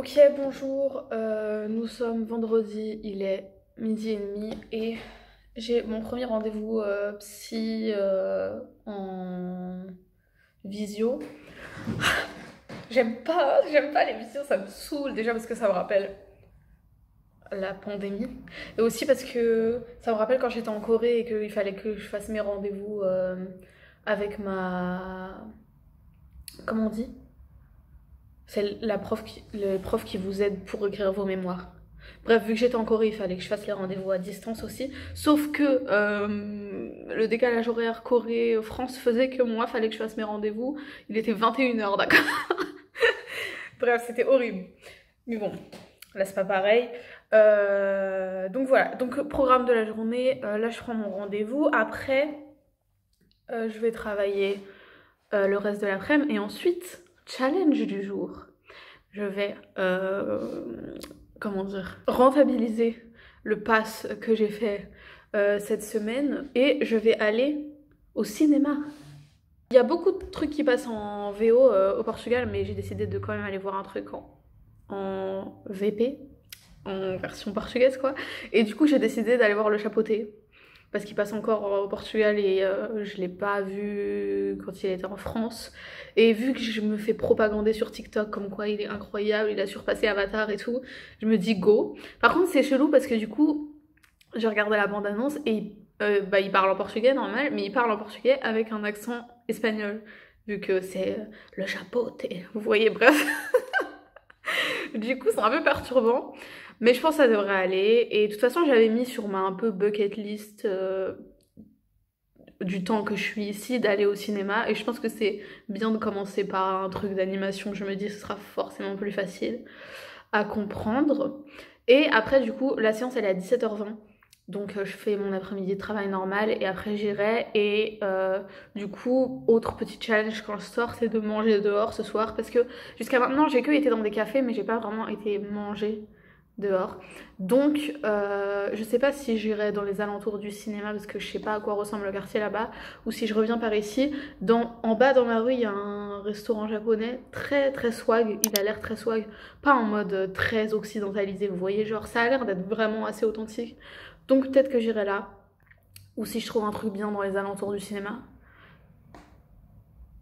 Ok, bonjour, nous sommes vendredi, il est 12h30 et j'ai mon premier rendez-vous psy en visio. J'aime pas les visios, ça me saoule déjà parce que ça me rappelle la pandémie et aussi parce que ça me rappelle quand j'étais en Corée et qu'il fallait que je fasse mes rendez-vous avec ma... Comment on dit? C'est le prof qui vous aide pour écrire vos mémoires. Bref, vu que j'étais en Corée, il fallait que je fasse les rendez-vous à distance aussi. Sauf que le décalage horaire Corée-France faisait que moi, il fallait que je fasse mes rendez-vous. Il était 21h, d'accord. Bref, c'était horrible. Mais bon, là, c'est pas pareil. Donc voilà, donc programme de la journée. Là, je prends mon rendez-vous. Après, je vais travailler le reste de l'après-midi. Et ensuite, challenge du jour. Je vais, comment dire, rentabiliser le pass que j'ai fait cette semaine et je vais aller au cinéma. Il y a beaucoup de trucs qui passent en VO au Portugal, mais j'ai décidé de quand même aller voir un truc en VP, en version portugaise quoi. Et du coup, j'ai décidé d'aller voir Le Chapeauté parce qu'il passe encore au Portugal et je l'ai pas vu quand il était en France. Et vu que je me fais propagander sur TikTok comme quoi il est incroyable, il a surpassé Avatar et tout, je me dis go. Par contre c'est chelou parce que du coup j'ai regardé la bande-annonce et il parle en portugais normal, mais il parle en portugais avec un accent espagnol. Vu que c'est le chapeauté, vous voyez, bref. Du coup c'est un peu perturbant. Mais je pense que ça devrait aller. Et de toute façon, j'avais mis sur ma un peu bucket list du temps que je suis ici d'aller au cinéma. Et je pense que c'est bien de commencer par un truc d'animation. Je me dis que ce sera forcément plus facile à comprendre. Et après, du coup, la séance elle est à 17h20. Donc je fais mon après-midi de travail normal et après j'irai. Et du coup, autre petit challenge quand je sors, c'est de manger dehors ce soir. Parce que jusqu'à maintenant, j'ai que été dans des cafés, mais j'ai pas vraiment été manger dehors. Donc, je sais pas si j'irai dans les alentours du cinéma parce que je sais pas à quoi ressemble le quartier là-bas ou si je reviens par ici. En bas dans ma rue, il y a un restaurant japonais très très swag. Il a l'air très swag, pas en mode très occidentalisé, vous voyez, genre ça a l'air d'être vraiment assez authentique. Donc peut-être que j'irai là. Ou si je trouve un truc bien dans les alentours du cinéma.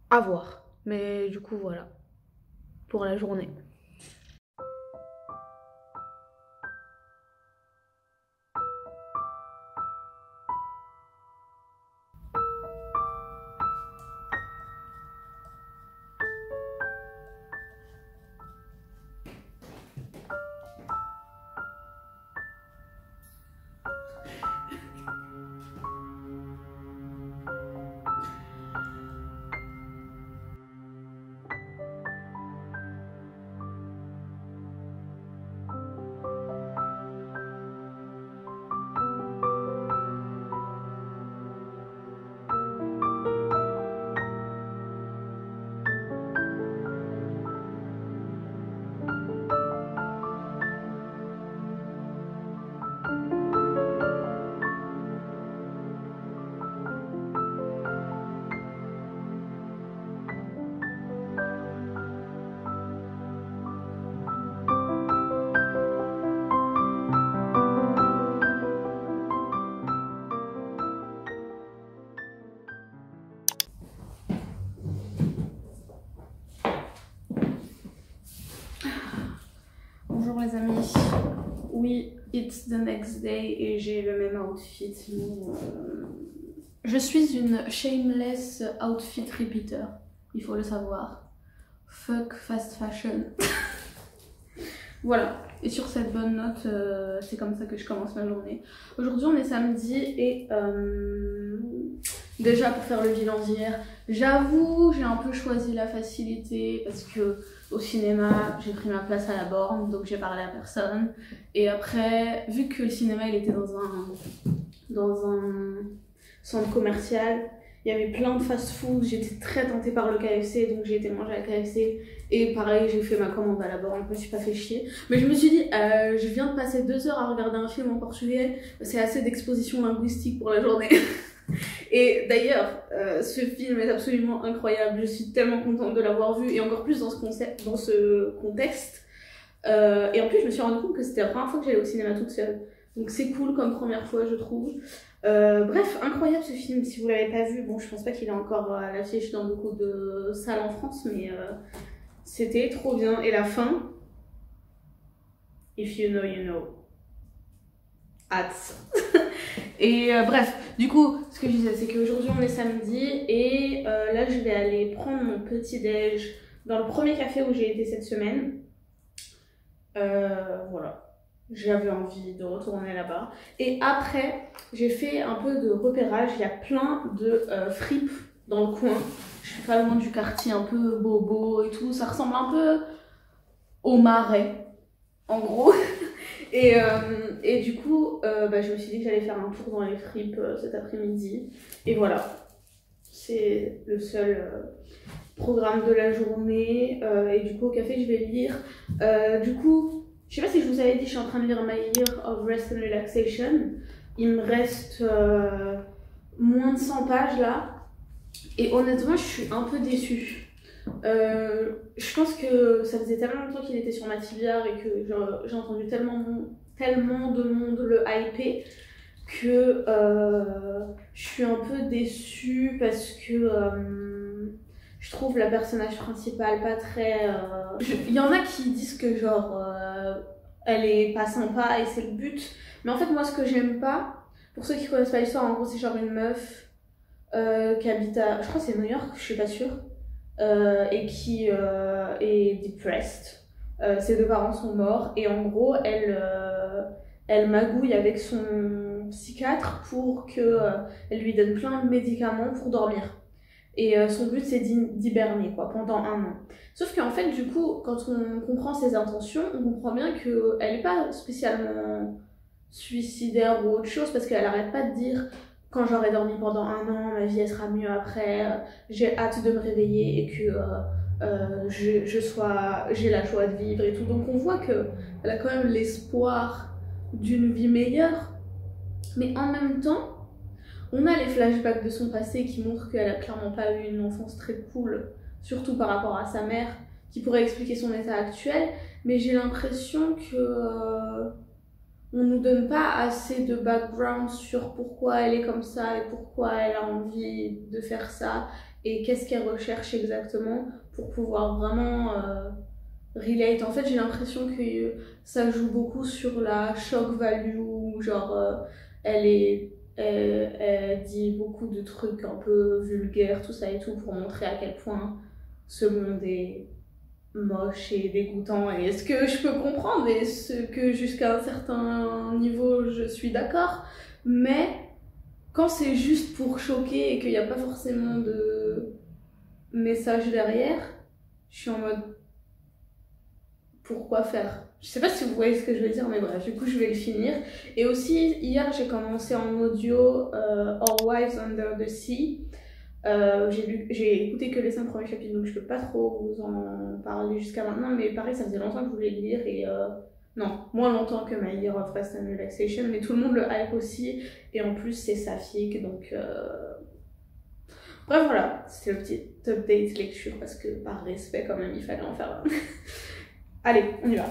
À voir. Mais du coup, voilà. Pour la journée. Bonjour les amis, oui, it's the next day et j'ai le même outfit. Je suis une shameless outfit repeater, il faut le savoir. Fuck fast fashion. Voilà, et sur cette bonne note, c'est comme ça que je commence ma journée. Aujourd'hui on est samedi et déjà pour faire le bilan d'hier, j'avoue j'ai un peu choisi la facilité parce que au cinéma j'ai pris ma place à la borne donc j'ai parlé à personne. Et après, vu que le cinéma il était dans un centre commercial, il y avait plein de fast-food, j'étais très tentée par le KFC donc j'ai été manger à KFC. Et pareil, j'ai fait ma commande à la borne, je me suis pas fait chier. Mais je me suis dit, je viens de passer 2 heures à regarder un film en portugais, c'est assez d'exposition linguistique pour la journée. Et d'ailleurs, ce film est absolument incroyable, je suis tellement contente de l'avoir vu, et encore plus dans ce contexte. Et en plus, je me suis rendu compte que c'était la première fois que j'allais au cinéma toute seule. Donc c'est cool comme première fois, je trouve. Bref, incroyable ce film. Si vous l'avez pas vu, bon, je pense pas qu'il est encore à l'affiche dans beaucoup de salles en France, mais c'était trop bien. Et la fin, if you know, you know. Hâte. Et bref, du coup, ce que je disais, c'est qu'aujourd'hui on est samedi et là je vais aller prendre mon petit déj dans le premier café où j'ai été cette semaine. Voilà. J'avais envie de retourner là-bas. Et après, j'ai fait un peu de repérage. Il y a plein de fripes dans le coin. Je suis pas loin du quartier un peu bobo et tout. Ça ressemble un peu au Marais, en gros. Et du coup, je me suis dit que j'allais faire un tour dans les fripes cet après-midi. Et voilà. C'est le seul programme de la journée. Et du coup, au café, je vais lire. Du coup, je sais pas si je vous avais dit, je suis en train de lire My Year of Rest and Relaxation. Il me reste moins de 100 pages là. Et honnêtement, je suis un peu déçue. Je pense que ça faisait tellement longtemps qu'il était sur ma TBR et que j'ai entendu tellement de monde le hyper que je suis un peu déçue parce que je trouve la personnage principale pas très... Il y en a qui disent que genre elle est pas sympa et c'est le but, mais en fait moi ce que j'aime pas, pour ceux qui connaissent pas l'histoire, en gros c'est genre une meuf qui habite à... je crois que c'est New York, je suis pas sûre, et qui est depressed. Ses deux parents sont morts et en gros elle magouille avec son psychiatre pour qu'elle lui donne plein de médicaments pour dormir. Et son but c'est d'hiberner quoi, pendant un an. Sauf qu'en fait du coup quand on comprend ses intentions, on comprend bien qu'elle n'est pas spécialement suicidaire ou autre chose, parce qu'elle arrête pas de dire quand j'aurai dormi pendant un an, ma vie elle sera mieux après, j'ai hâte de me réveiller et que j'ai la joie de vivre et tout. Donc on voit qu'elle a quand même l'espoir d'une vie meilleure, mais en même temps on a les flashbacks de son passé qui montrent qu'elle a clairement pas eu une enfance très cool, surtout par rapport à sa mère, qui pourrait expliquer son état actuel, mais j'ai l'impression que on nous donne pas assez de background sur pourquoi elle est comme ça et pourquoi elle a envie de faire ça et qu'est-ce qu'elle recherche exactement pour pouvoir vraiment relate. En fait, j'ai l'impression que ça joue beaucoup sur la shock value, genre elle dit beaucoup de trucs un peu vulgaires, tout ça et tout, pour montrer à quel point ce monde est moche et dégoûtant, et ce que je peux comprendre et ce que jusqu'à un certain niveau je suis d'accord, mais quand c'est juste pour choquer et qu'il n'y a pas forcément de message derrière, je suis en mode pourquoi faire? Je sais pas si vous voyez ce que je veux dire, mais bref, du coup je vais le finir. Et aussi hier j'ai commencé en audio All Wives Under the Sea. J'ai écouté que les 5 premiers chapitres, donc je peux pas trop vous en parler jusqu'à maintenant, mais pareil, ça faisait longtemps que je voulais le lire et non, moins longtemps que My Year of Rest and Relaxation, mais tout le monde le hype aussi, et en plus c'est saphique, donc bref voilà, c'était le petit update lecture parce que par respect quand même il fallait en faire un. Allez, on y va.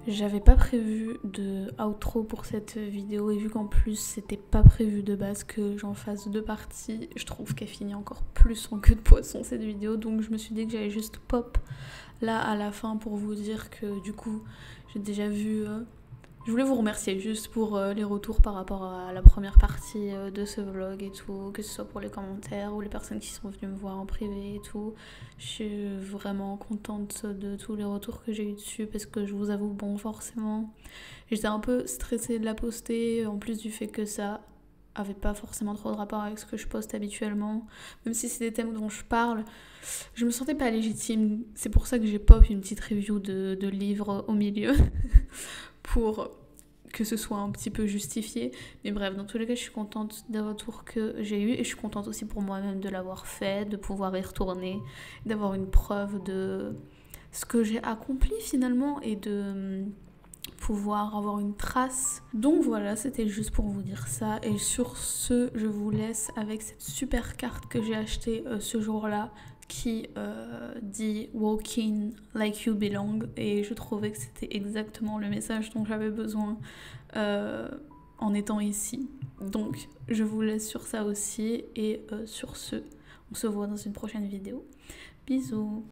J'avais pas prévu de outro pour cette vidéo et vu qu'en plus c'était pas prévu de base que j'en fasse 2 parties, je trouve qu'elle finit encore plus en queue de poisson cette vidéo, donc je me suis dit que j'allais juste pop là à la fin pour vous dire que du coup j'ai déjà vu... Je voulais vous remercier juste pour les retours par rapport à la première partie de ce vlog et tout, que ce soit pour les commentaires ou les personnes qui sont venues me voir en privé et tout. Je suis vraiment contente de tous les retours que j'ai eu dessus parce que je vous avoue, bon, forcément, j'étais un peu stressée de la poster, en plus du fait que ça avait pas forcément trop de rapport avec ce que je poste habituellement. Même si c'est des thèmes dont je parle, je me sentais pas légitime. C'est pour ça que j'ai pop une petite review de livres au milieu. Pour que ce soit un petit peu justifié. Mais bref, dans tous les cas, je suis contente des retours que j'ai eu et je suis contente aussi pour moi-même de l'avoir fait, de pouvoir y retourner, d'avoir une preuve de ce que j'ai accompli finalement et de pouvoir avoir une trace. Donc voilà, c'était juste pour vous dire ça. Et sur ce, je vous laisse avec cette super carte que j'ai achetée ce jour-là qui dit Walking like you belong, et je trouvais que c'était exactement le message dont j'avais besoin en étant ici. Donc je vous laisse sur ça aussi et sur ce, on se voit dans une prochaine vidéo. Bisous.